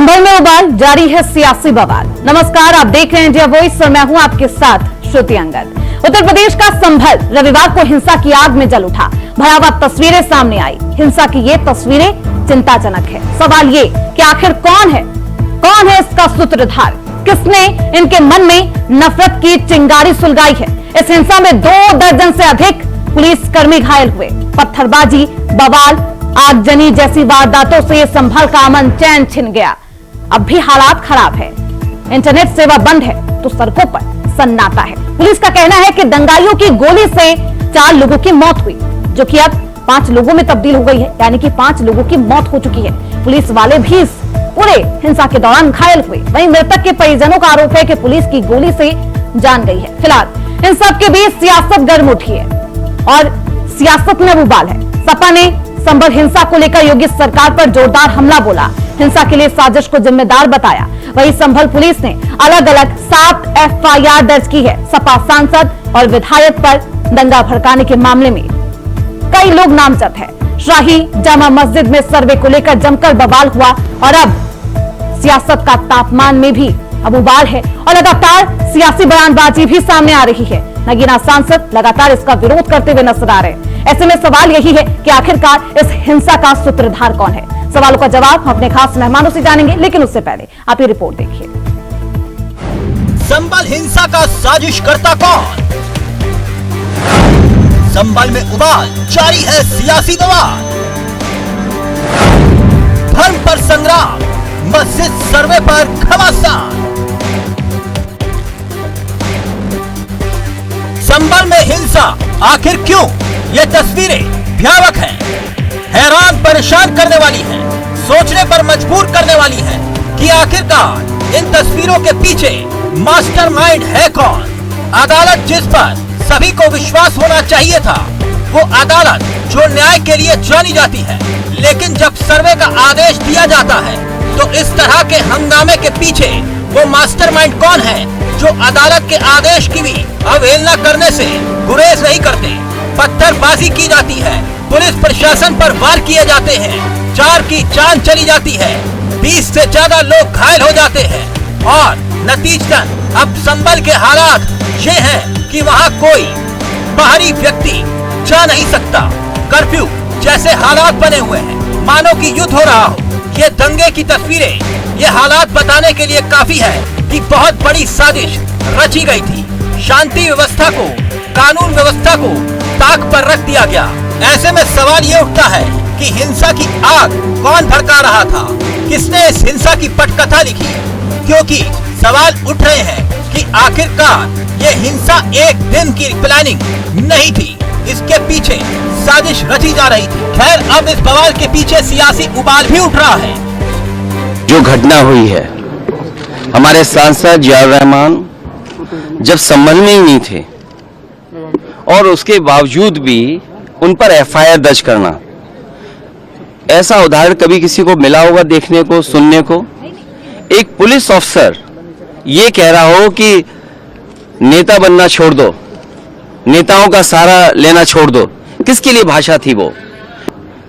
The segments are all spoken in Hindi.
संभल में उबाल, जारी है सियासी बवाल। नमस्कार, आप देख रहे हैं इंडिया वॉइस और मैं हूं आपके साथ श्रुति अंगद। उत्तर प्रदेश का संभल रविवार को हिंसा की आग में जल उठा। भयावह तस्वीरें सामने आई। हिंसा की ये तस्वीरें चिंताजनक है। सवाल ये कि आखिर कौन है इसका सूत्रधार? किसने इनके मन में नफरत की चिंगारी सुलगाई है? इस हिंसा में 2 दर्जन से अधिक पुलिसकर्मी घायल हुए। पत्थरबाजी, बवाल, आगजनी जैसी वारदातों से संभल का अमन चैन छिन गया। अब भी हालात खराब है। इंटरनेट सेवा बंद है तो सड़कों पर सन्नाटा है। पुलिस का कहना है कि दंगाइयों की गोली से 4 लोगों की मौत हुई, जो कि अब 5 लोगों में तब्दील हो गई है, यानी कि 5 लोगों की मौत हो चुकी है। पुलिस वाले भी इस पूरे हिंसा के दौरान घायल हुए। वहीं मृतक के परिजनों का आरोप है कि पुलिस की गोली से जान गई है। फिलहाल इन सब के बीच सियासत गर्म उठी है और सियासत में उबाल है। सपा ने संभल हिंसा को लेकर योगी सरकार पर जोरदार हमला बोला, हिंसा के लिए साजिश को जिम्मेदार बताया। वहीं संभल पुलिस ने अलग अलग 7 FIR दर्ज की है। सपा सांसद और विधायक पर दंगा भड़काने के मामले में कई लोग नामजद है। शाही जामा मस्जिद में सर्वे को लेकर जमकर बवाल हुआ और अब सियासत का तापमान में भी अब उबाल है और लगातार सियासी बयानबाजी भी सामने आ रही है। नगीना सांसद लगातार इसका विरोध करते हुए नजर आ रहे हैं। ऐसे में सवाल यही है कि आखिरकार इस हिंसा का सूत्रधार कौन है? सवालों का जवाब हम अपने खास मेहमानों से जानेंगे, लेकिन उससे पहले आप ये रिपोर्ट देखिए। संभल हिंसा का साजिशकर्ता कौन? संभल में उबाल, जारी है सियासी बवाल। धर्म पर संग्राम, मस्जिद सर्वे पर घमासान। संभल में हिंसा आखिर क्यों? ये तस्वीरें भयावह हैं, हैरान परेशान करने वाली हैं, सोचने पर मजबूर करने वाली हैं कि आखिरकार इन तस्वीरों के पीछे मास्टरमाइंड है कौन? अदालत जिस पर सभी को विश्वास होना चाहिए था, वो अदालत जो न्याय के लिए जानी जाती है, लेकिन जब सर्वे का आदेश दिया जाता है तो इस तरह के हंगामे के पीछे वो मास्टरमाइंड कौन है जो अदालत के आदेश की भी अवहेलना करने से गुरेज नहीं करते? पत्थरबाजी की जाती है, पुलिस प्रशासन पर वार किए जाते हैं, 4 की जान चली जाती है, 20 से ज्यादा लोग घायल हो जाते हैं और नतीजतन अब संभल के हालात ये हैं कि वहाँ कोई बाहरी व्यक्ति जा नहीं सकता। कर्फ्यू जैसे हालात बने हुए हैं, मानो कि युद्ध हो रहा हो। ये दंगे की तस्वीरें ये हालात बताने के लिए काफी है कि बहुत बड़ी साजिश रची गई थी। शांति व्यवस्था को, कानून व्यवस्था को ताक पर रख दिया गया। ऐसे में सवाल ये उठता है कि हिंसा की आग कौन भड़का रहा था? किसने इस हिंसा की पटकथा लिखी? क्योंकि सवाल उठ रहे हैं कि आखिरकार ये हिंसा एक दिन की प्लानिंग नहीं थी, इसके पीछे साजिश रची जा रही थी। खैर, अब इस बवाल के पीछे सियासी उबाल भी उठ रहा है। जो घटना हुई है, हमारे सांसद जियाउर रहमान जब संभल में ही नहीं थे और उसके बावजूद भी उन पर FIR दर्ज करना, ऐसा उदाहरण कभी किसी को मिला होगा देखने को, सुनने को? एक पुलिस ऑफिसर ये कह रहा हो कि नेता बनना छोड़ दो, नेताओं का सहारा लेना छोड़ दो। किसके लिए भाषा थी वो?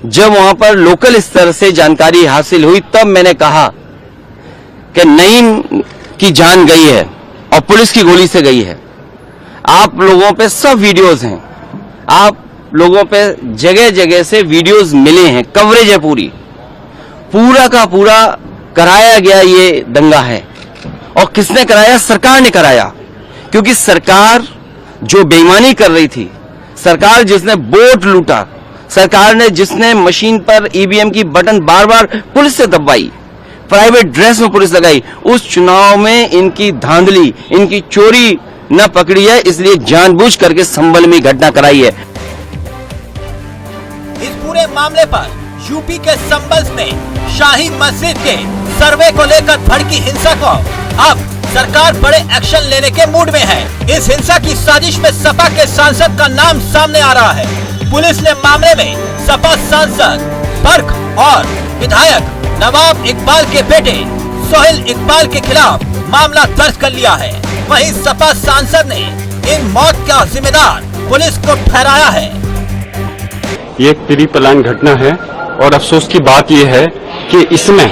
जब वहां पर लोकल स्तर से जानकारी हासिल हुई तब मैंने कहा कि नईम की जान गई है और पुलिस की गोली से गई है। आप लोगों पे सब वीडियोस हैं, आप लोगों पे जगह जगह से वीडियोस मिले हैं, कवरेज है पूरा का पूरा कराया गया ये दंगा है। और किसने कराया? सरकार ने कराया, क्योंकि सरकार जो बेईमानी कर रही थी, सरकार जिसने वोट लूटा, सरकार ने जिसने मशीन पर EVM की बटन बार बार पुलिस से दबाई, प्राइवेट ड्रेस में पुलिस लगाई, उस चुनाव में इनकी धांधली, इनकी चोरी न पकड़ी है, इसलिए जानबूझ करके संभल में घटना कराई है। इस पूरे मामले पर यूपी के संभल में शाही मस्जिद के सर्वे को लेकर भड़की हिंसा को अब सरकार बड़े एक्शन लेने के मूड में है। इस हिंसा की साजिश में सपा के सांसद का नाम सामने आ रहा है। पुलिस ने मामले में सपा सांसद बर्क और विधायक नवाब इकबाल के बेटे सोहेल इकबाल के खिलाफ मामला दर्ज कर लिया है। वहीं सपा सांसद ने इन मौत का जिम्मेदार पुलिस को ठहराया है। ये एक प्री प्लान घटना है और अफसोस की बात यह है कि इसमें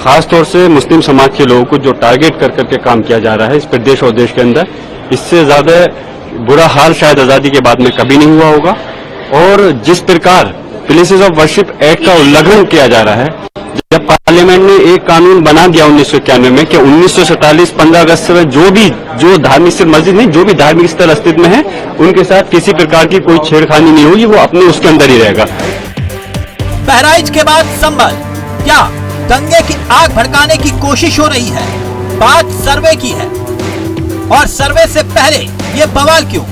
खास तौर से मुस्लिम समाज के लोगों को जो टारगेट कर करके काम किया जा रहा है इस प्रदेश और देश के अंदर, इससे ज्यादा बुरा हाल शायद आजादी के बाद में कभी नहीं हुआ होगा। और जिस प्रकार प्लेसेस ऑफ वर्शिप एक्ट का उल्लंघन किया जा रहा है, जब पार्लियामेंट ने एक कानून बना दिया 1991 में कि 1947 15 अगस्त में जो धार्मिक स्थल मस्जिद नहीं, जो भी धार्मिक स्थल अस्तित्व में है उनके साथ किसी प्रकार की कोई छेड़खानी नहीं होगी, वो अपने उसके अंदर ही रहेगा। बहराइच के बाद संभल, क्या दंगे की आग भड़काने की कोशिश हो रही है? बात सर्वे की है, और सर्वे से पहले ये बवाल क्यों?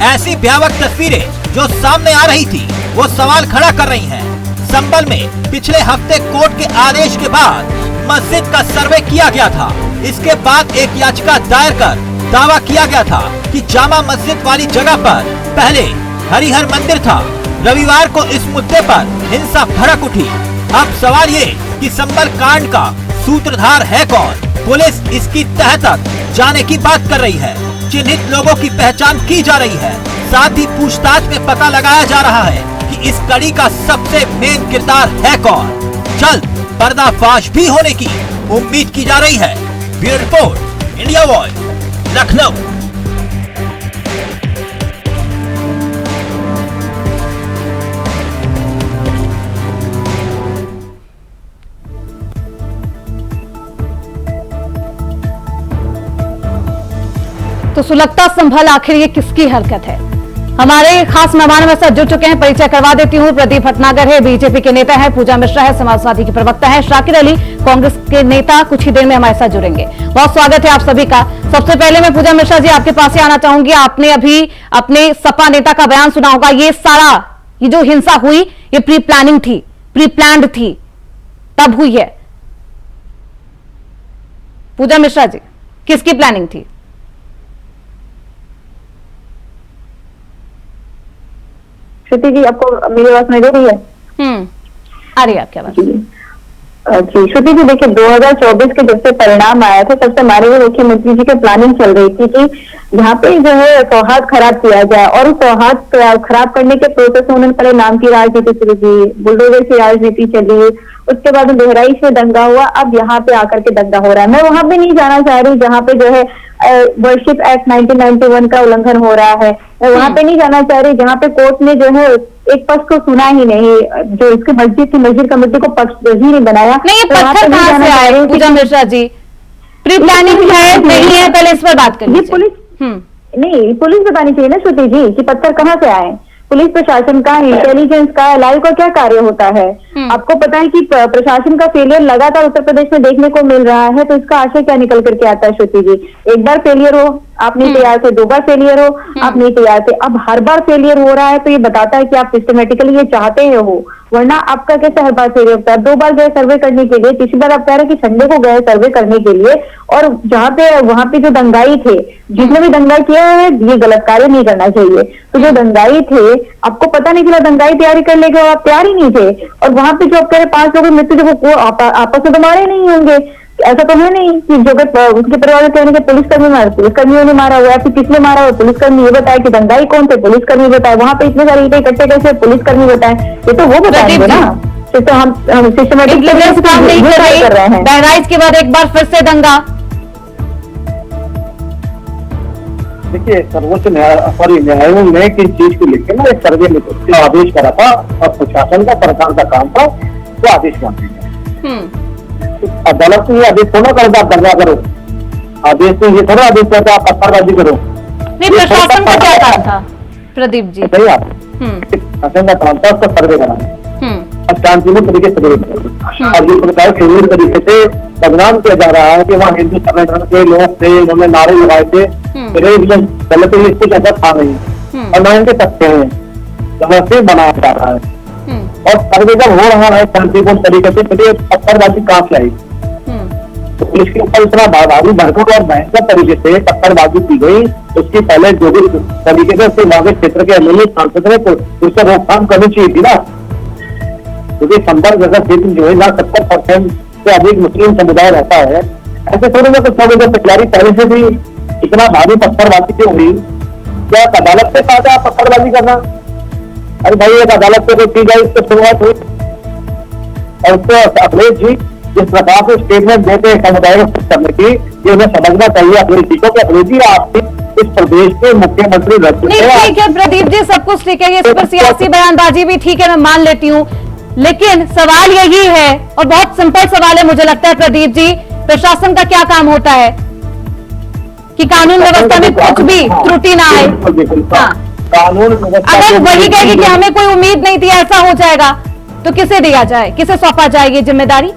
ऐसी भयावह तस्वीरें जो सामने आ रही थी वो सवाल खड़ा कर रही हैं। संभल में पिछले हफ्ते कोर्ट के आदेश के बाद मस्जिद का सर्वे किया गया था। इसके बाद एक याचिका दायर कर दावा किया गया था कि जामा मस्जिद वाली जगह पर पहले हरिहर मंदिर था। रविवार को इस मुद्दे पर हिंसा भड़क उठी। अब सवाल ये कि संभल कांड का सूत्रधार है कौन? पुलिस इसकी तह तक जाने की बात कर रही है। चिन्हित लोगों की पहचान की जा रही है। साथ ही पूछताछ में पता लगाया जा रहा है कि इस कड़ी का सबसे मेन किरदार है कौन। जल्द पर्दाफाश भी होने की उम्मीद की जा रही है। Bureau report, India voice, Lucknow. तो सुलगता संभल आखिर ये किसकी हरकत है? हमारे खास मेहमान हमारे साथ जुड़ चुके हैं, परिचय करवा देती हूँ। प्रदीप भटनागर है, बीजेपी के नेता है। पूजा मिश्रा है, समाजवादी की प्रवक्ता है। शाकिर अली, कांग्रेस के नेता, कुछ ही देर में हमारे साथ जुड़ेंगे। बहुत स्वागत है आप सभी का। सबसे पहले मैं पूजा मिश्रा जी आपके पास ही आना चाहूंगी। आपने अभी अपने सपा नेता का बयान सुना होगा। ये जो हिंसा हुई ये प्री प्लानिंग थी, प्री प्लान्ड थी, तब हुई है। पूजा मिश्रा जी, किसकी प्लानिंग थी? श्रुति जी, आपको मेरी आवाज सुनाई दे रही है? आ रही है आपकी आवाज। जी श्रुति जी, देखिए 2024 के जब से परिणाम आया था तब से हमारे मुख्यमंत्री जी की प्लानिंग चल रही थी कि यहाँ पे जो है सौहार्द खराब किया जाए, और उस सौहार्द खराब करने के प्रोसेस में उन्होंने पहले नाम की राजनीति शुरू की, बुलडोजर की राजनीति चली, उसके बाद बहराइच में दंगा हुआ, अब यहाँ पे आकर के दंगा हो रहा है। मैं वहां पे नहीं जाना चाह रही जहाँ पे जो है वर्शिप एक्ट 1991 का उल्लंघन हो रहा है। मैं वहां पे नहीं जाना चाह रही जहाँ पे कोर्ट ने जो है एक पक्ष को सुना ही नहीं, जो इसके मस्जिद थी, मस्जिद कमेटी को पक्ष ही नहीं बनाया। नहीं, ये पत्थर कहाँ से आए पूजा मिश्रा जी? प्री प्लानिंग है नहीं है, पहले इस पर बात करिए। ये पुलिस नहीं, पुलिस बतानी चाहिए ना श्रुति जी कि पत्थर कहाँ से आए। पुलिस प्रशासन का, इंटेलिजेंस का, एलआई का क्या कार्य होता है? आपको पता है कि प्रशासन का फेलियर लगातार उत्तर प्रदेश में देखने को मिल रहा है, तो इसका आशय क्या निकल करके आता है श्रुति जी? एक बार फेलियर हो आप नहीं तैयार थे, 2 बार फेलियर हो आप नहीं तैयार थे, अब हर बार फेलियर हो रहा है, तो ये बताता है कि आप सिस्टमेटिकली ये चाहते हो। वरना आपका कैसे हर बार फेलियर होता है? 2 बार गए सर्वे करने के लिए, तीसरी बार आप कह रहे हैं कि संडे को गए सर्वे करने के लिए, और जहाँ पे वहां पे जो दंगाई थे, जिसने भी दंगाई किया है, ये गलत कार्य नहीं करना चाहिए। तो जो दंगाई थे, आपको पता नहीं चला दंगाई तैयारी कर लेंगे और आप तैयार ही नहीं थे, और वहां पे जो आप कह रहे 5 लोगों की मृत्यु, जो आपस में तो मारे नहीं होंगे, ऐसा तो है नहीं कि जो उसके परिवार के कहने के पुलिसकर्मी मारे, पुलिसकर्मियों ने मारा हुआ है, फिर किसने मारा हुआ पुलिसकर्मी ये बताया, कि दंगाई कौन थे पुलिसकर्मी बताए, वहां पे इतने सारे इकट्ठे कैसे पुलिसकर्मी बताए, ये तो वो बताएंगे ना। तो हम सिस्टमेटिक काम नहीं कर रहे हैं। बहराइच के बाद एक बार फिर से दंगा। देखिए, सर्वोच्च न्यायालय ने किस चीज को लेकर ना एक सर्वे में आदेश करा था, और प्रशासन का, सरकार का काम था वो आदेश मानते हैं। अदालत ने ये आदेश थोड़ा करता आप दंगा करो, आदेश तो ये थोड़ा आदेश करता आप पत्थरबाजी करो। नहीं, प्रशासन का क्या काम था प्रदीप जी? बताइए आप। प्रशासन का काम था उसका सर्वे कराना, शांतिपूर्ण तरीके से सर्वे करना। अब जिस प्रकार खेल तरीके से बदनाम किया जा रहा है कि वहाँ हिंदू संगठन के लोग थे, उन्होंने नारे लगाए थे, गलत इसको ज्यादा था नहीं, और न इनके तथ्य हैं, गलत से बनाया जा रहा है। और सर्वे जब हो रहा है शांतिपूर्ण तरीके से, चलिए पत्थरबाजी कहाँ से आई? तो पुलिस के ऊपर इतना भारी भड़कम और भयंकर तरीके से पत्थरबाजी की गई, उसकी पहले जो भी तरीके से उसके वहां के क्षेत्र के एमएलए सांसद ने उससे रोकथाम करनी चाहिए थी ना, क्योंकि संपर्क जगह क्षेत्र जो है, जहाँ 70% से अधिक मुस्लिम समुदाय रहता है, ऐसे थोड़ी ना कुछ लोगों को तैयारी पहले से भी इतना भारी पत्थरबाजी क्यों हुई? क्या अदालत से कहा था पत्थरबाजी करना? अरे भाई, एक अदालत से कोई की जाए, उसकी शुरुआत हुई, और उसको अखिलेश जी जिस प्रकार से स्टेटमेंट देते हैं समुदाय को खुश करने की, ये उन्हें समझना चाहिए अपनी चीजों की। अखिलेश आपकी इस प्रदेश के मुख्यमंत्री रह चुके नहीं, हैं। ठीक है प्रदीप जी, सब कुछ ठीक है, इस पर सियासी बयानबाजी भी ठीक है, मैं मान लेती हूँ, लेकिन सवाल यही है, और बहुत सिंपल सवाल है मुझे लगता है प्रदीप जी, प्रशासन का क्या काम होता है कि कानून व्यवस्था में कुछ भी त्रुटि ना आए। हाँ, कानून व्यवस्था अगर वही कहेगी कि हमें कोई उम्मीद नहीं थी ऐसा हो जाएगा, तो किसे दिया जाए, किसे सौंपा जाए ये जिम्मेदारी?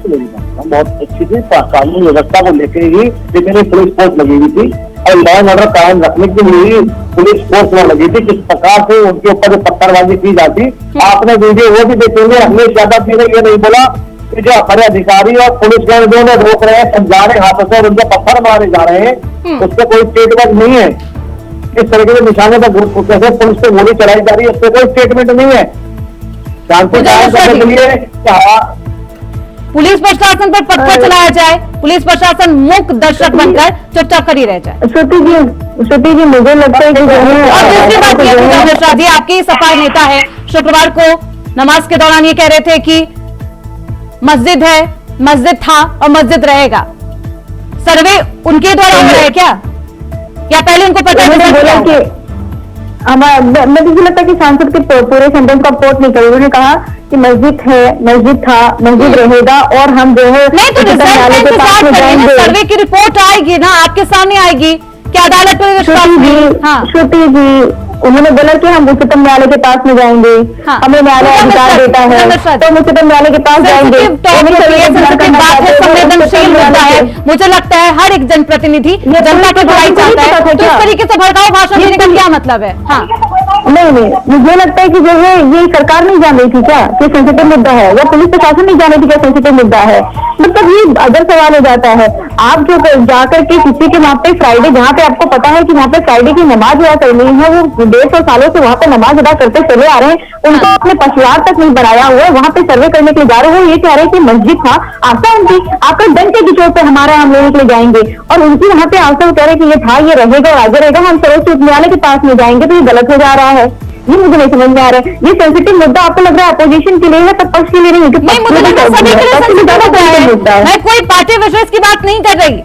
बहुत अच्छी थी, कानून व्यवस्था को लेकर ही लेकिन पुलिस फोर्स लगी हुई थी और लॉ एंड ऑर्डर कायम रखने के लिए पुलिस फोर्स में लगी थी। किस प्रकार से उनके ऊपर पत्थरबाजी की जाती, आपने वीडियो वो भी देखेंगे। अखिलेश यादव जी ने ये नहीं बोला कि जो हमारे अधिकारी और पुलिस दोनों रोक रहे हैं, समझा रहे हाथों से और उनके पत्थर मारे जा रहे हैं, उससे कोई स्टेटमेंट नहीं है। इस तरीके के निशाने पर कैसे पुलिस पे गोली चलाई जा रही है, उससे कोई स्टेटमेंट नहीं है। शांति कायम करने के लिए पुलिस प्रशासन पर पत्थर चलाया जाए, पुलिस प्रशासन मूक दर्शक बनकर चुपचाप खड़ी रह जाए। श्रुति जी मुझे लगता है कि और दूसरी बात यह पूजा मिश्रा जी, आपके सपा नेता है, शुक्रवार को नमाज के दौरान ये कह रहे थे कि मस्जिद है, मस्जिद था और मस्जिद रहेगा। सर्वे उनके द्वारा हो रहा है क्या, या पहले उनको पता बोला कि मुझे लगता है कि सांसद के पूरे सेंटेंस को कोट नहीं करे। उन्होंने कहा कि मस्जिद है, मस्जिद था, मस्जिद रहेगा और हम जो है नहीं, तो सर्वे की रिपोर्ट आएगी ना, आपके सामने आएगी कि अदालत में विश्वास नहीं। हाँ, श्रुति जी उन्होंने बोला कि हम उच्चतम न्यायालय के पास में जाएंगे। हाँ, हमें न्यायालय अधिकार देता है तो हम उच्चतम न्यायालय के पास जाएंगे। संवेदनशील मुद्दा है, मुझे लगता है हर एक जनप्रतिनिधि जनता की भलाई चाहता है, तो इस तरीके से भड़काऊ भाषण देने का क्या मतलब है? हाँ, नहीं, मुझे लगता है कि जो है ये सरकार नहीं जान रही थी क्या कि सेंसिटिव मुद्दा है, वो पुलिस प्रशासन नहीं जान रही थी क्या सेंसिटिव मुद्दा है। मतलब ये अगर सवाल हो जाता है, आप जो जाकर के किसी के वहाँ पे फ्राइडे, जहाँ पे आपको पता है कि वहाँ पे फ्राइडे की नमाज अदा करनी है, वो 150 सालों से वहाँ पे नमाज अदा करते चले आ रहे हैं, उनको अपने पशुआर तक नहीं बनाया हुआ है, वहाँ पे सर्वे करने के लिए जा रहे हो, ये कह रहे हैं कि मस्जिद था, आशा उनकी आपका डंके की चोट पे हमारा हम लेने के लिए जाएंगे, और उनकी वहाँ पे आशा कह रहे हैं कि ये था, ये रहेगा और आगे रहेगा, हम सर्वोच्च न्यायालय के पास में जाएंगे, तो ये गलत हो जा रहा है। ये मुझे नहीं समझ में आ रहा है। ये सेंसिटिव मुद्दा आपको लग रहा है अपोजिशन के लिए है, तब पक्ष के लिए नहीं है। नहीं, मुझे लगता है सभी के लिए सेंसिटिव मुद्दा है। मैं कोई पार्टी विशेष की बात नहीं कर रही,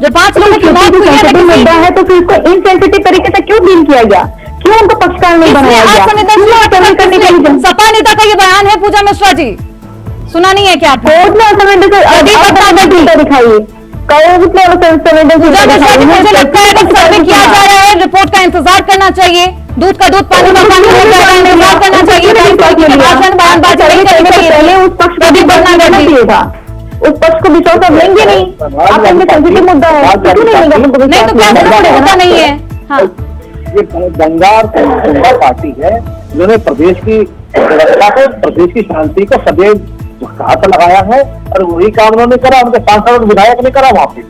जो 5 लोगों की मौत हुई है मुद्दा है, तो फिर इसको इनसेंसिटिव तरीके से क्यों डील किया गया, क्यों उनको पक्षकार नहीं बनाया गया? सपा नेता का ये बयान है पूजा मिश्रा जी, सुना नहीं है क्या आपने? कोर्ट में असंवेदनशीलता दिखाइए, मुझे लगता है कि सर्वे किया जा रहा है, रिपोर्ट का इंतजार करना चाहिए, दूध का दूध पानी का पानी इंतजार करना चाहिए, भाषण बयानबाजी नहीं करनी चाहिए, पहले उस पक्ष को भी बढ़ना चाहिए था, उस पक्ष को विश्वास आप लेंगे नहीं, आप सेंसिटिव मुद्दा है नहीं तो क्या होता नहीं है। हाँ, ये बंगाल पार्टी है जिन्होंने प्रदेश की व्यवस्था को, प्रदेश की शांति को सदैव हाथ लगाया है, और वही काम उन्होंने करा, उनके सांसद और विधायक ने करा। वहाँ पे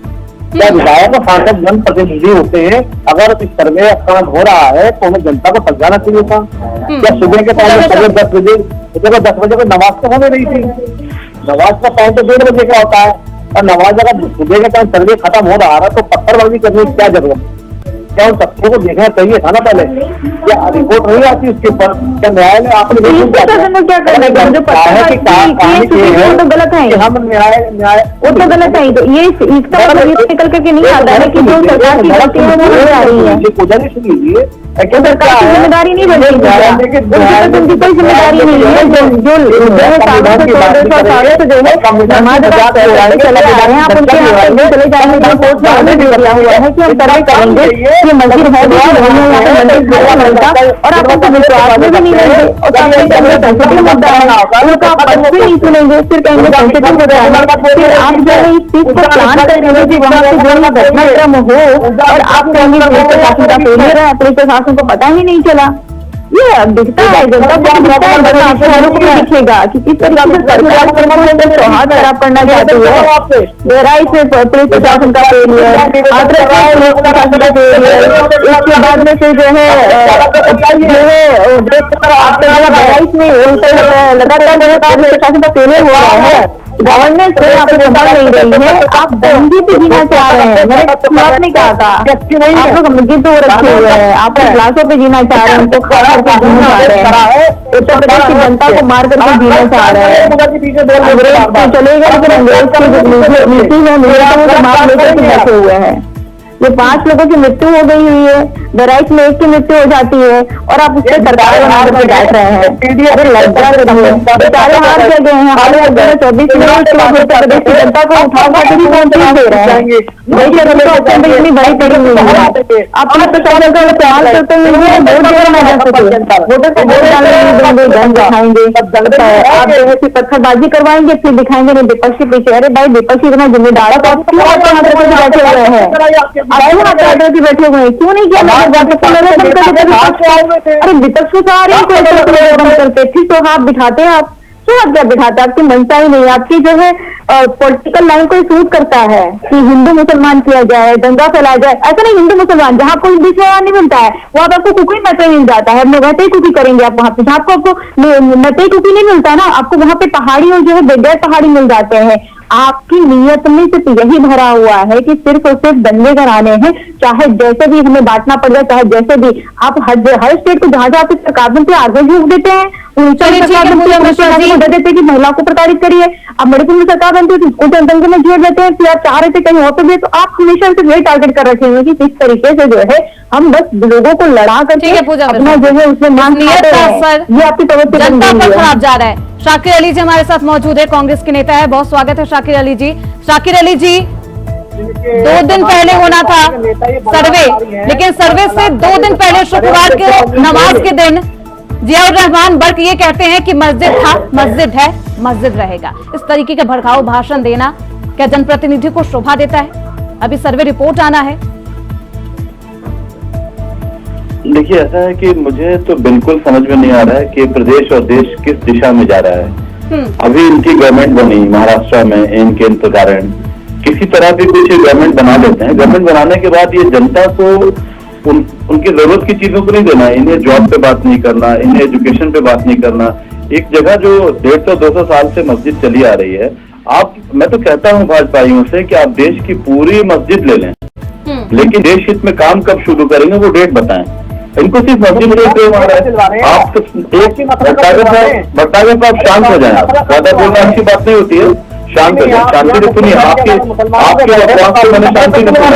क्या विधायक और सांसद जनप्रतिनिधि होते हैं, अगर इस सर्वे काम हो रहा है तो उन्हें जनता को समझाना चाहिए था। क्या सुबह के टाइम में सर्वे 10 बजे, सुबह को 10 बजे को नमाज तो होने रही थी, नमाज का टाइम तो 1:30 बजे का होता है, और नमाज अगर सुबह के टाइम सर्वे खत्म हो रहा है तो पत्थरबाजी करने की क्या जरूरत? क्या उन तथ्यों को देखना चाहिए था ना पहले? क्या रिपोर्ट नहीं आती उसके ऊपर? क्या न्यायालय आपने क्या तो गलत है, हम न्याय वो तो गलत है। तो ये इसका मतलब ये निकल करके नहीं आता है कि जो सरकार की गलती है वो आ रही है, पूजा सुन लीजिए, सरकार की जिम्मेदारी नहीं बन रही है, उनकी कोई जिम्मेदारी नहीं है। जो समाज चले आ रहे हैं, आप उनके यहाँ चले जाएंगे, कोर्ट में ऑर्डर दिया हुआ है कि हम सर्वे करेंगे, ये मंदिर है और आप उनको विश्वास में भी नहीं लेंगे, और सेंसिटिव मुद्दा है उनका आप पक्ष भी नहीं सुनेंगे, फिर कहेंगे सेंसिटिव मुद्दा है, फिर आप जो है इस चीज को प्लान कर रहे हो कि वहाँ पे जो घटनाक्रम हो, और आप कहेंगे पुलिस प्रशासन का फेलियर है, पुलिस प्रशासन को पता ही नहीं चला। ये दिखता है, जनता को दिखता है, शहरों को भी दिखेगा कि किस तरीके से सरकार सौहार्द खराब करना चाहती है। गहराई से पुलिस प्रशासन का फेलियर, प्रशासन का फेलियर, इसके बाद में फिर जो है गहराई में लगातार पुलिस प्रशासन का फेलियर हो रहा है। गवर्नेंस को यहाँ पे संभाल नहीं रही है। आप दंगी पे जीना चाह रहे हैं, मैंने शुरुआत नहीं कहा था। आप लोग मस्जिद तो रखे हुए हैं, आप क्लासों पे जीना चाह रहे हैं, उनको खा करके जीना चाह रहे हैं, उत्तर प्रदेश की जनता को मार करके जीना चाह रहे हैं। अंग्रेज तो चलेगा, लेकिन अंग्रेज की जो नीति है नीतियों को मार लेकर के बैठे हुए हैं। ये 5 लोगों की मृत्यु हो गई हुई है, बहराइच में 1 की मृत्यु हो जाती है और आप उससे सरकार बना करके बैठ रहे हैं। अरे लज्जा करिए, बेचारे हार कर गए हैं। हाल ही में 24 मिनट उत्तर प्रदेश की जनता को उठा उठा भी कौन चीज दे रहे हैं। इतनी बड़ी पड़ी हुई है, आप प्रशासन का इस्तेमाल करते हुए वोट देना ना जा सके, वोटर को वोट डालने नहीं देंगे, गन दिखाएंगे, आप जो है पत्थरबाजी करवाएंगे, फिर दिखाएंगे नहीं विपक्ष के पीछे। अरे भाई विपक्ष इतना जिम्मेदार है तो आप क्यों बैठे हुए हैं, बैठे हुए हैं, क्यों नहीं किया? अरे विपक्ष को सारे बंद करते, फिर तो हाथ बिठाते हैं आप, क्यों हाथ क्या बिठाते? आपकी मनसा ही नहीं, आपकी जो है पॉलिटिकल लाइन को सूट करता है कि हिंदू मुसलमान किया जाए, दंगा फैलाया जाए। ऐसा नहीं, हिंदू मुसलमान जहाँ आपको हिंदी से नहीं मिलता है वहाँ पर आपको कुकी नटे मिल जाता है, नटे कुकी करेंगे आप वहाँ पे। जहाँ आपको नटे कुकी नहीं मिलता है ना, आपको वहाँ पे पहाड़ी और जो है बेगैर पहाड़ी मिल जाते हैं। आपकी नीयत में सिर्फ यही भरा हुआ है कि सिर्फ और सिर्फ दंगे कराने हैं, चाहे जैसे भी हमें बांटना पड़ जाए, चाहे जैसे भी। आप हर स्टेट को जहां जहां पे सरकार बनती है आगे झूक देते हैं, देते कि महिला को प्रताड़ित करिए। अब मणिपुर में सरकार बनती है तो उसको दंगे में घेर देते हैं, फिर आप चाह रहे थे कहीं और पे भी। तो आप हमेशा सिर्फ यही टारगेट कर रखे हैं कि किस तरीके से जो है हम बस लोगों को लड़ा करके अपना जो है उसमें मांग ये आपकी जनता पर खराब जा रहा है। शाकिर अली जी हमारे साथ मौजूद है, कांग्रेस के नेता है, बहुत स्वागत है शाकिर अली जी। शाकिर अली जी, 2 दिन पहले होना था सर्वे, लेकिन सर्वे से 2 दिन पहले शुक्रवार के नमाज के दिन जियाउर रहमान बर्क ये कहते हैं कि मस्जिद था, मस्जिद है, मस्जिद रहेगा। इस तरीके के भड़काऊ भाषण देना क्या जनप्रतिनिधि को शोभा देता है? अभी सर्वे रिपोर्ट आना है। देखिए, ऐसा है कि मुझे तो बिल्कुल समझ में नहीं आ रहा है कि प्रदेश और देश किस दिशा में जा रहा है। अभी इनकी गवर्नमेंट बनी महाराष्ट्र में, इनके कारण किसी तरह भी कुछ गवर्नमेंट बना लेते हैं। गवर्नमेंट बनाने के बाद ये जनता को उनकी जरूरत की चीजों को नहीं देना, इन्हें जॉब पे बात नहीं करना, इन्हें एजुकेशन पे बात नहीं करना। एक जगह जो 150-200 साल से मस्जिद चली आ रही है, मैं तो कहता हूँ भाजपाइयों से कि आप देश की पूरी मस्जिद ले लें, लेकिन देश हित में काम कब शुरू करेंगे वो डेट बताएं। इनको सिर्फ मस्जिद में आप भट्टागर साहब शांत हो जाए, ज्यादा बोलना अच्छी बात नहीं होती है, शांत हो जाए, शांति से सुनिए। आपके आवाज से मैंने शांति नहीं सुना,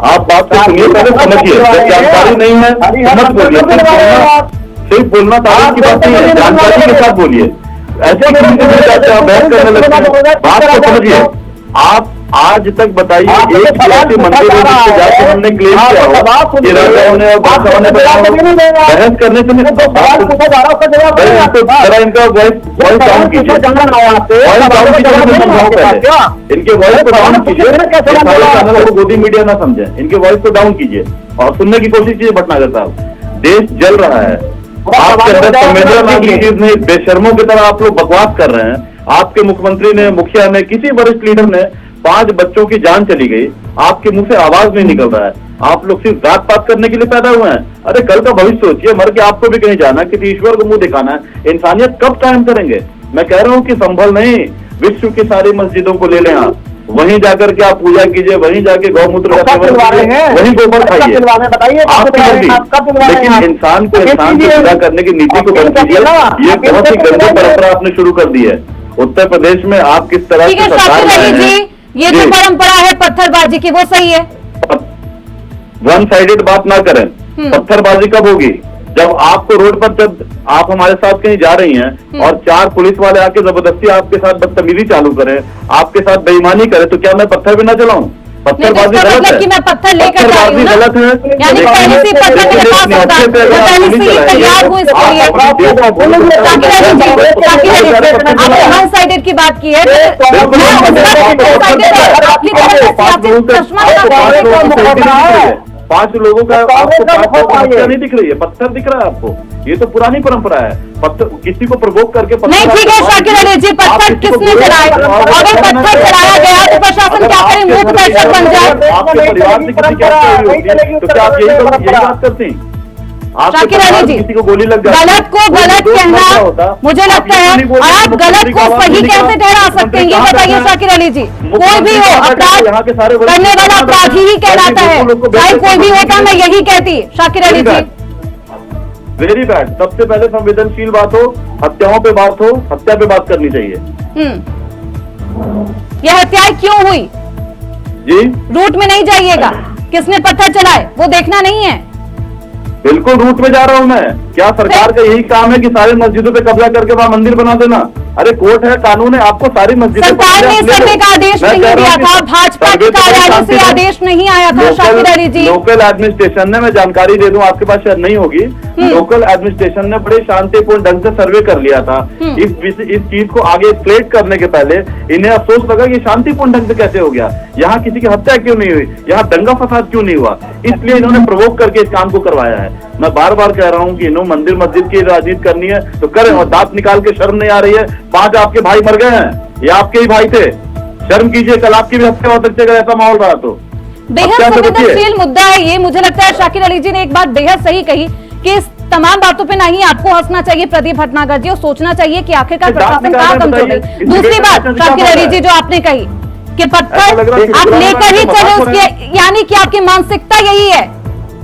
आप बात को सुनिए, पहले समझिए। जानकारी नहीं है मत बोलिए, सिर्फ बोलना तारीफ की बात नहीं है, जानकारी के साथ बोलिए। ऐसे बहस करने लगते हैं, बात को समझिए। आप आज तक बताइए एक ऐसे मंदिर है जिससे जाके हमने क्लेम किया हो कि राजाओं ने और बादशाहों ने बहस करने से जरा इनका वॉइस डाउन कीजिए, वॉइस डाउन कीजिए, समझाओ पहले इनके वॉइस को डाउन कीजिए, चैनल को गोदी मीडिया ना समझे, इनके वॉइस को डाउन कीजिए और सुनने की कोशिश कीजिए। भटनागर साहब, देश जल रहा है, आपके अंदर संवेदना नाम की चीज नहीं, बेशर्मों की तरह आप लोग बकवास कर रहे हैं। आपके मुख्यमंत्री ने, मुखिया ने, किसी वरिष्ठ लीडर ने 5 बच्चों की जान चली गई, आपके मुंह से आवाज नहीं निकल रहा है। आप लोग सिर्फ जात पात करने के लिए पैदा हुए हैं। अरे कल का भविष्य सोचिए, मर के आपको भी कहीं जाना, किसी ईश्वर को मुंह दिखाना है। इंसानियत कब कायम करेंगे? मैं कह रहा हूँ कि संभल नहीं, विश्व की सारी मस्जिदों को ले लें आप, वहीं जाकर के आप पूजा कीजिए, वहीं जाके गौमूत्र वहीं गोबर खाइए, आपकी मर्जी। लेकिन इंसान को इंसान से पूजा करने की नीति को बंद कीजिए। ये बहुत ही गंदी परंपरा आपने शुरू कर दी है उत्तर प्रदेश में। आप किस तरह से सरकार ये जो परंपरा है पत्थरबाजी की, वो सही है? वन साइडेड बात ना करें। पत्थरबाजी कब होगी? जब आपको रोड पर, जब आप हमारे साथ कहीं जा रही हैं और 4 पुलिस वाले आके जबरदस्ती आपके साथ बदतमीजी चालू करें, आपके साथ बेईमानी करें, तो क्या मैं पत्थर भी ना चलाऊं? पत्थरबाजी गलत है, कि मैं पत्थर लेकर जा रही हूं, गलत है। यानी पहले से पत्थर मेरे पास होगा, मैं पहले से ही तैयार हूं इसके लिए। आपने वन साइडेड की बात की है, आपकी चश्मा 5 लोगों का आपको समस्या नहीं दिख रही है, पत्थर दिख रहा है आपको। ये तो पुरानी परंपरा है, पत्थर किसी को प्रवोक करके नहीं। ठीक है शाकिर अली जी, पत्थर किसने चलाए? अगर पत्थर चलाया गया तो प्रशासन क्या करे? मूक दर्शक बन जाए? आपके परिवार से किसी की हत्या हुई होगी तो क्या आप यही बात करती हैं? आपके शाकिर अली जी, किसी को गोली लग जाती, गलत को गलत कहना मुझे लगता है, और आप गलत को सही कैसे ठहरा सकते हैं ये बताइए शाकिर अली जी। कोई भी हो, अपराध करने वाला अपराधी ही कहलाता है, चाहे कोई भी होता, मैं यही कहती शाकिर अली जी। Very bad. सबसे पहले संवेदनशील बात हो, हत्याओं पे बात हो, हत्या पे बात करनी चाहिए। यह हत्याएं क्यों हुई जी, रूट में नहीं जाइएगा, किसने पत्थर चलाए वो देखना नहीं है। बिल्कुल रूट में जा रहा हूँ मैं। क्या सरकार का यही काम है कि सारे मस्जिदों पे कब्जा करके वहाँ मंदिर बना देना? अरे कोर्ट है, कानून है, आपको सारी मस्जिदें सरकार ने इस करने का आदेश नहीं दिया था, भाजपा के कार्यालय से आदेश नहीं आया था शाकिर अली जी। लोकल एडमिनिस्ट्रेशन ने, मैं जानकारी दे दूं, आपके पास शायद नहीं होगी, लोकल एडमिनिस्ट्रेशन ने बड़े शांतिपूर्ण ढंग से सर्वे कर लिया था। इस चीज को आगे एक्सप्लेन करने के पहले इन्हें अफसोस लगा कि शांतिपूर्ण ढंग से कैसे हो गया, यहाँ किसी की हत्या क्यों नहीं हुई, यहाँ दंगा फसाद क्यों नहीं हुआ, इसलिए इन्होंने प्रवोक करके इस काम को करवाया है। मैं बार बार कह रहा हूँ कि इन्होंने मंदिर मस्जिद की राजनीति करनी है तो करें, और दांत निकाल के शर्म नहीं आ रही है? 5 आपके भाई मर गए हैं, ये आपके ही भाई थे, शर्म कीजिए, कल आपकी भी हत्या हो सकती है अगर ऐसा माहौल रहा तो। बेहद संवेदनशील मुद्दा है ये। मुझे लगता है शाकिर अली जी ने एक बात बेहद सही कही कि इस तमाम बातों पे नहीं आपको हंसना चाहिए प्रदीप भटनागर जी, और सोचना चाहिए कि आखिरकार प्रशासन कहाँ कमजोर है। दूसरी बात शाकिर अली जी जो आपने कही कि पत्थर आप लेकर ही चले उसके, यानी कि आपकी मानसिकता यही है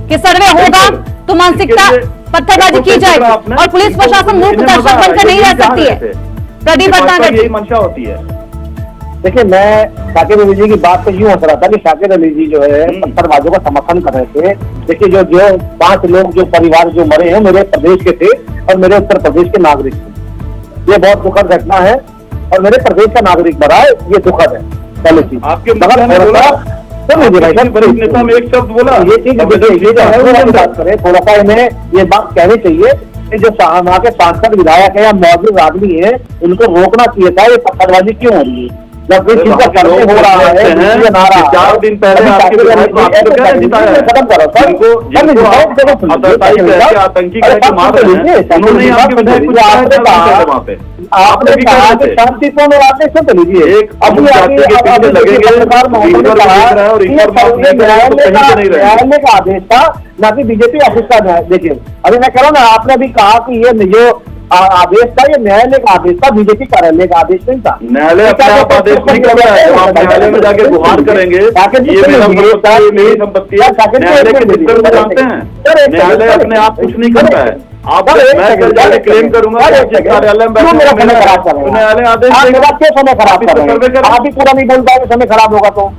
कि सर्वे होगा तो मानसिकता पत्थरबाजी की जाएगी और पुलिस प्रशासन मूक दर्शक बनकर नहीं रह सकती है। प्रदीप भटनागर जी, यही मंशा होती है। देखिए, मैं शाकिर अली जी की बात पे यूं हंस रहा था कि शाकिर अली जी जो है पत्थरबाजों का समर्थन कर रहे थे। देखिए, जो 5 लोग जो परिवार जो मरे हैं मेरे प्रदेश के थे और मेरे उत्तर प्रदेश के नागरिक थे। ये बहुत दुखद घटना है और मेरे प्रदेश का नागरिक मरा है, ये दुखद है। पहले चीज आपके नेता में एक शब्द बोला, ये चीज बात करें, थोड़ा सा इन्हें ये बात कहनी चाहिए कि जो वहाँ के सांसद विधायक है या मौजूद आदमी है उनको रोकना चाहिए था ये पत्थरबाजी क्यों हो रही है। जब कोई चीज का करने हो रहा है 4 दिन पहले आतंकी आपने कहा कि शांतिपूर्ण बातें सुन लीजिए। न्यायालय का आदेश था, ना कि बीजेपी ऑफिस का। देखिए, अभी मैं कह रहा हूँ ना, आपने अभी कहा कि ये जो आदेश था ये न्यायालय का आदेश था, बीजेपी कार्यालय का आदेश नहीं था। न्यायालय अपने आप आदेश नहीं कर रहा है, आप न्यायालय में जाके गुहार करेंगे ये मेरा विरोध है, ये मेरी संपत्ति है। न्यायालय के भीतर में जानते हैं, न्यायालय अपने आप कुछ नहीं करता है। आप मैं जाके क्लेम करूंगा कार्यालय में न्यायालय आदेश समय खराब कर रहे हैं, आप भी पूरा नहीं बोल पाएंगे, समय खराब होगा तो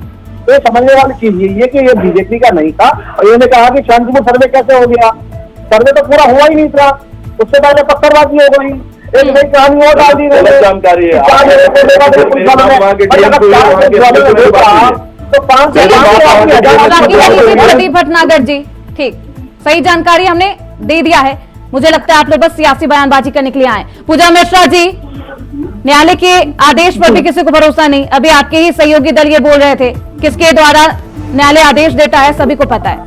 ये समझने वाली चीज ये है कि ये बीजेपी का नहीं था। और इन्होंने कहा कि शांतिपूर्ण सर्वे कैसे हो गया, सर्वे तो पूरा हुआ ही नहीं था, उससे पहले पत्थरबाजी हो गई। एक नई कहानी और डाल दी गई, जानकारी है तो 5 प्रदीप भटनागर जी, ठीक सही जानकारी हमने दे दिया है। मुझे लगता है आप लोग बस सियासी बयानबाजी करने के लिए आए। पूजा मिश्रा जी, न्यायालय के आदेश पर भी किसी को भरोसा नहीं। अभी आपके ही सहयोगी दल ये बोल रहे थे, किसके द्वारा न्यायालय आदेश देता है सभी को पता है,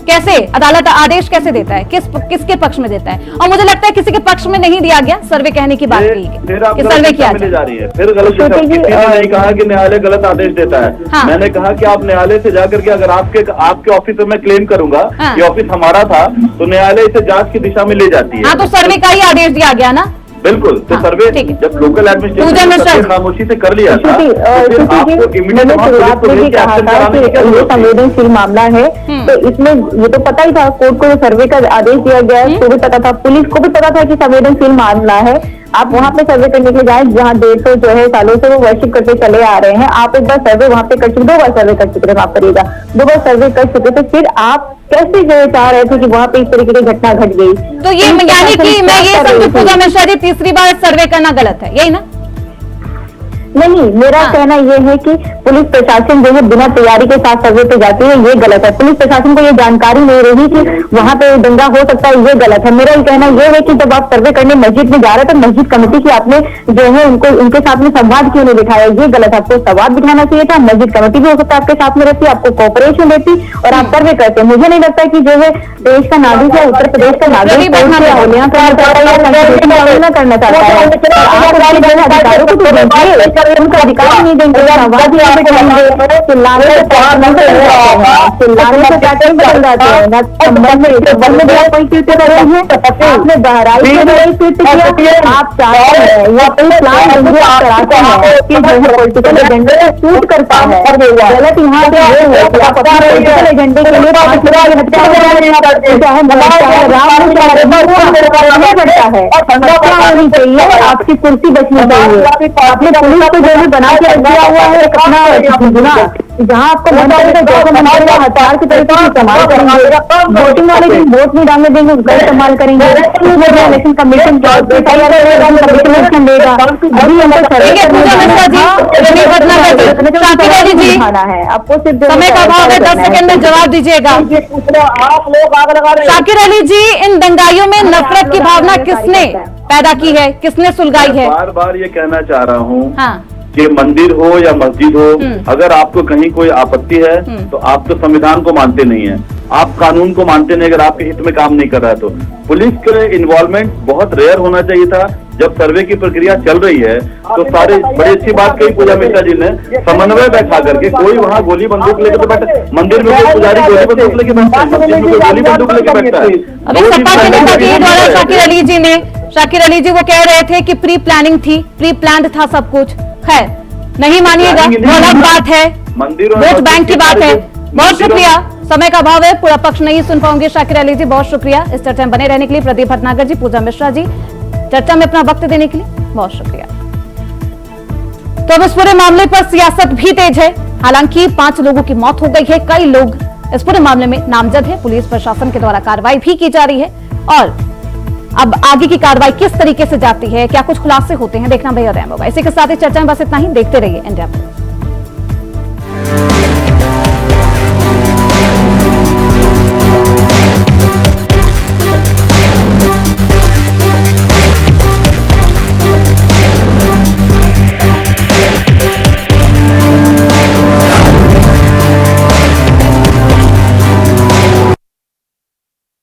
कैसे अदालत आदेश कैसे देता है, किसके पक्ष में देता है। और मुझे लगता है किसी के पक्ष में नहीं दिया गया, सर्वे कहने की बात की कि सर्वे किया जा रही है। फिर गलत नहीं कहा कि न्यायालय गलत आदेश देता है। हाँ। मैंने कहा कि आप न्यायालय से जाकर के अगर आपके ऑफिस में मैं क्लेम करूंगा कि ऑफिस हमारा था तो न्यायालय इसे जांच की दिशा में ले जाती है। हाँ, तो सर्वे का ही आदेश दिया गया ना। बिल्कुल, तो सर्वे जब लोकल एडमिनिस्ट्रेशन खामोशी से कर लिया था, मैंने शुरुआत में भी कहा था कि ये संवेदनशील मामला है, तो इसमें ये तो पता ही था, कोर्ट को जो सर्वे का आदेश दिया गया है तो भी पता था, पुलिस को भी पता था कि संवेदनशील मामला है। आप वहाँ पे सर्वे करने के लिए जाए जहाँ 150 जो है सालों से वो वर्षिप करके चले आ रहे हैं। आप एक बार सर्वे वहाँ पे कर चुके, 2 बार सर्वे कर चुके थे, माफ करिएगा, 2 बार सर्वे कर चुके थे, फिर आप कैसे जो चाह रहे थे कि वहाँ पे इस तरीके की घटना घट गई। तो ये यानी कि मैं ये समझू पूजा मिश्रा जी, तीसरी बार सर्वे करना गलत है, यही ना? नहीं, मेरा कहना यह है कि पुलिस प्रशासन जो है बिना तैयारी के साथ सर्वे पे जाती है, ये गलत है। पुलिस प्रशासन को ये जानकारी नहीं रही कि वहाँ पे दंगा हो सकता है, ये गलत है। मेरा ये कहना यह है कि जब आप सर्वे करने मस्जिद में जा रहे तो मस्जिद कमेटी की आपने जो है उनके साथ में संवाद क्यों नहीं बिठाया, ये गलत है। आपको संवाद बिठाना चाहिए था, मस्जिद कमेटी भी हो सकता है आपके साथ में रहती, आपको कोऑपरेशन देती और आप सर्वे करते। मुझे नहीं लगता है कि जो है देश का नागरिक है, उत्तर प्रदेश का नागरिक करना चाहता है, करना चाहता है, उनका अधिकार नहीं देंगे, चिल्लाने से पैटर्न बदल जाते हैं। कोई ट्वीट कर रहे हैं, आपने बहराइच में ट्वीट किया, आप चाहते हैं या कोई प्लान कराते हैं कि जो है पॉलिटिकल एजेंडे को सूट करता है। गलत यहाँ पे ये है कि आप अपने पॉलिटिकल एजेंडे के लिए हत्या करता है, हत्या होनी चाहिए, आपकी कुर्सी बचनी चाहिए। आपने पुलिस को जो भी बना के रख दिया हुआ है अपना गुना, जहाँ आपको मन करेगा जैसे मन करेगा हथियार की तरीके से इस्तेमाल करेंगे। वोटिंग वाले दिन वोट नहीं डालने देंगे, उसका इस्तेमाल करेंगे। इलेक्शन कमीशन कमीशन देगा। अभी हमको है, आपको सिर्फ समय का अभाव है, 10 सेकंड में जवाब दीजिएगा। आप लोग आग लगा रहे हैं। शाकिर अली जी, इन दंगाइयों में नफरत की भावना किसने पैदा की है, किसने सुलगाई है? बार बार ये कहना चाह रहा हूँ हाँ, कि मंदिर हो या मस्जिद हो, अगर आपको कहीं कोई आपत्ति है तो आप तो संविधान को मानते नहीं है, आप कानून को मानते नहीं। अगर आपके हित में काम नहीं कर रहा है तो पुलिस के इन्वॉल्वमेंट बहुत रेयर होना चाहिए था। जब सर्वे की प्रक्रिया चल रही है तो सारे बड़ी अच्छी बात कही पूजा मिश्रा जी ने, समन्वय बैठा करके। कोई वहाँ गोली बंदूक लेकर तो बैठे, मंदिर में कोई पुजारी गोली बंदूक लेके बैठता है, मस्जिद में कोई गोली बंदूक लेके बैठता है। अभी सपा के नेता के द्वारा शाकिर अली जी वो कह रहे थे कि प्री प्लानिंग थी, प्री प्लान्ड था सब कुछ। खैर नहीं मानिएगा, वो अलग बात है, वोट बैंक की बात है। बहुत शुक्रिया, समय का अभाव है, पूरा पक्ष नहीं सुन पाऊंगे। शाकिर अली जी बहुत शुक्रिया इस चर्चा में बने रहने के लिए। प्रदीप भटनागर जी, पूजा मिश्रा जी, चर्चा में अपना वक्त देने के लिए बहुत शुक्रिया। तो अब इस पूरे मामले पर सियासत भी तेज है। हालांकि 5 लोगों की मौत हो गई है, कई लोग इस पूरे मामले में नामजद है। पुलिस प्रशासन के द्वारा कार्रवाई भी की जा रही है और अब आगे की कार्रवाई किस तरीके से जाती है, क्या कुछ खुलासे होते हैं, देखना बेहद अहम होगा। इसी के साथ ही चर्चा में बस इतना ही। देखते रहिए इंडिया पोस्ट।